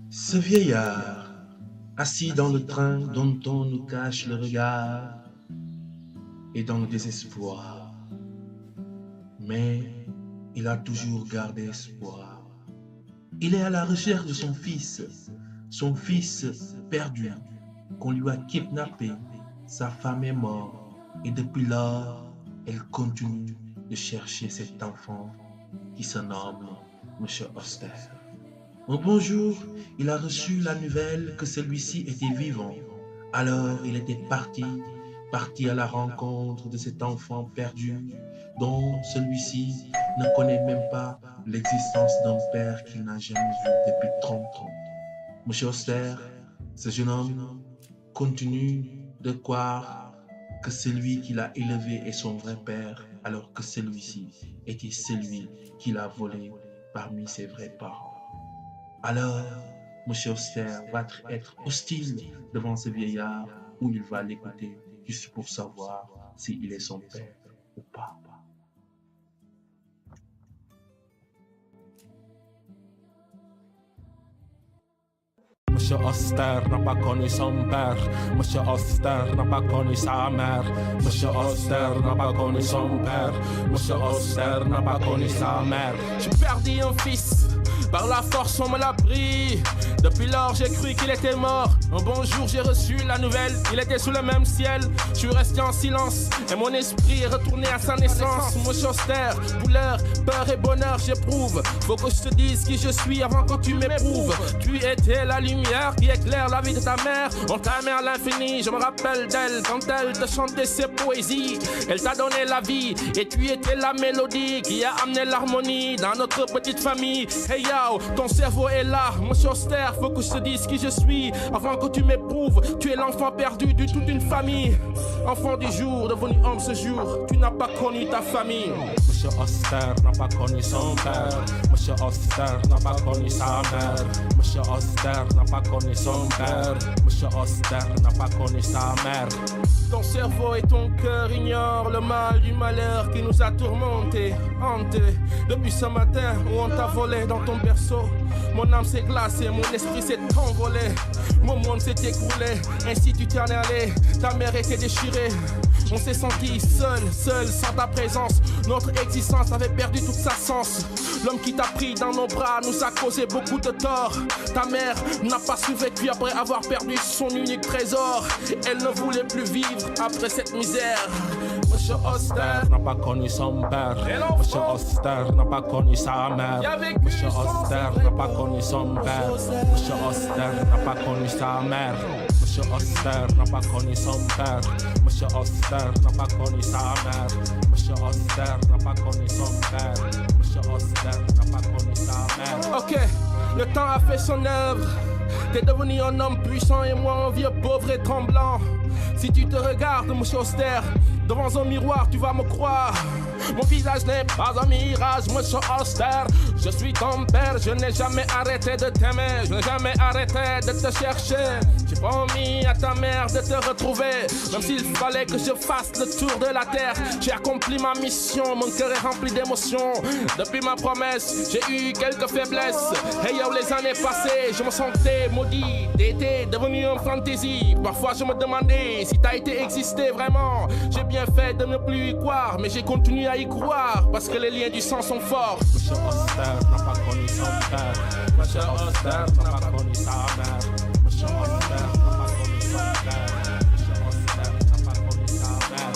Ce vieillard, assis dans le train dont on nous cache le regard, est dans le désespoir, mais il a toujours gardé espoir. Il est à la recherche de son fils perdu, qu'on lui a kidnappé, sa femme est morte, et depuis lors, elle continue de chercher cet enfant qui se nomme Monsieur Auster. Un bonjour, il a reçu la nouvelle que celui-ci était vivant. Alors il était parti à la rencontre de cet enfant perdu, dont celui-ci ne connaît même pas l'existence d'un père qu'il n'a jamais vu depuis 30 ans. Monsieur Auster, ce jeune homme, continue de croire que celui qui l'a élevé est son vrai père, alors que celui-ci était celui qui l'a volé parmi ses vrais parents. Alors, Monsieur Auster va être hostile devant ce vieillard où il va l'écouter juste pour savoir s'il est son père ou pas. Monsieur Auster n'a pas connu son père. Monsieur Auster n'a pas connu sa mère. Monsieur Auster n'a pas connu son père. Monsieur Auster n'a pas connu sa mère. J'ai perdu un fils, par la force on me l'a pris. Depuis lors j'ai cru qu'il était mort. Un bon jour j'ai reçu la nouvelle, il était sous le même ciel. Je suis resté en silence et mon esprit est retourné à sa naissance. Monsieur Auster, douleur, peur et bonheur j'éprouve. Faut que je te dise qui je suis avant que tu m'éprouves. Tu étais la lumière qui éclaire la vie de ta mère. On t'aimait à l'infini, je me rappelle d'elle quand elle te chantait ses poésies. Elle t'a donné la vie et tu étais la mélodie qui a amené l'harmonie dans notre petite famille. Hey yo, ton cerveau est là, Monsieur Auster, faut que je te dise qui je suis avant que tu m'éprouves. Tu es l'enfant perdu de toute une famille. Enfant du jour, devenu homme ce jour, tu n'as pas connu ta famille. Monsieur Auster n'a pas connu son père. Monsieur Auster n'a pas connu sa mère. Monsieur Auster n'a pas connu son père. Monsieur Auster n'a pas connu sa mère. Ton cerveau et ton cœur ignorent le mal du malheur qui nous a tourmentés, hantés. Depuis ce matin où on t'a volé dans ton berceau, mon âme s'est glacée, mon esprit s'est envolé. Mon monde s'est écroulé, ainsi tu t'en es allé. Ta mère était déchirée. On s'est senti seul sans ta présence. Notre existence avait perdu toute sa sens. L'homme qui t'a pris dans nos bras nous a causé beaucoup de tort. Ta mère n'a pas survécu après avoir perdu son unique trésor. Elle ne voulait plus vivre après cette misère. Monsieur Auster n'a pas connu son père. Monsieur Auster n'a pas connu sa mère. Monsieur Auster n'a pas connu son père. Monsieur Auster n'a pas connu sa mère. Monsieur Auster n'a pas connu son père. Monsieur Auster n'a pas connu sa mère. Monsieur Auster n'a pas connu son père. Monsieur Auster n'a pas connu sa mère. Ok, le temps a fait son œuvre. T'es devenu un homme puissant et moi un vieux pauvre et tremblant. Si tu te regardes, Monsieur Auster, devant un miroir, tu vas me croire. Mon visage n'est pas un mirage, Monsieur Auster. Je suis ton père, je n'ai jamais arrêté de t'aimer. Je n'ai jamais arrêté de te chercher. J'ai promis à ta mère de te retrouver. Même s'il fallait que je fasse le tour de la terre. J'ai accompli ma mission, mon cœur est rempli d'émotions. Depuis ma promesse, j'ai eu quelques faiblesses. Hey yo, les années passées, je me sentais maudit. T'étais devenu un fantaisie. Parfois je me demandais si t'as été existé vraiment. J'ai bien fait de ne plus y croire, mais j'ai continué à y croire parce que les liens du sang sont forts. Monsieur Auster n'a pas connu son père. Monsieur Auster n'a pas connu sa mère. Monsieur Auster n'a pas connu son père. Monsieur Auster n'a pas connu sa mère.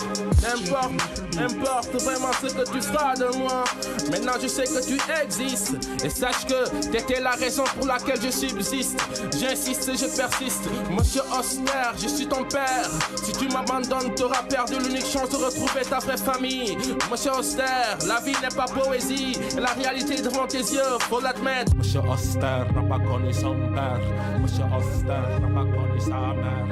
N'importe vraiment ce que tu feras de moi. Maintenant je sais que tu existes. Et sache que t'étais la raison pour laquelle je subsiste. J'insiste et je persiste. Monsieur Auster, je suis ton père. Si tu m'abandonnes, t'auras perdu l'unique chance de retrouver ta vraie famille. Monsieur Auster, la vie n'est pas poésie. La réalité est devant tes yeux, faut l'admettre. Monsieur Auster n'a pas connu son père. Monsieur Auster n'a pas connu sa mère.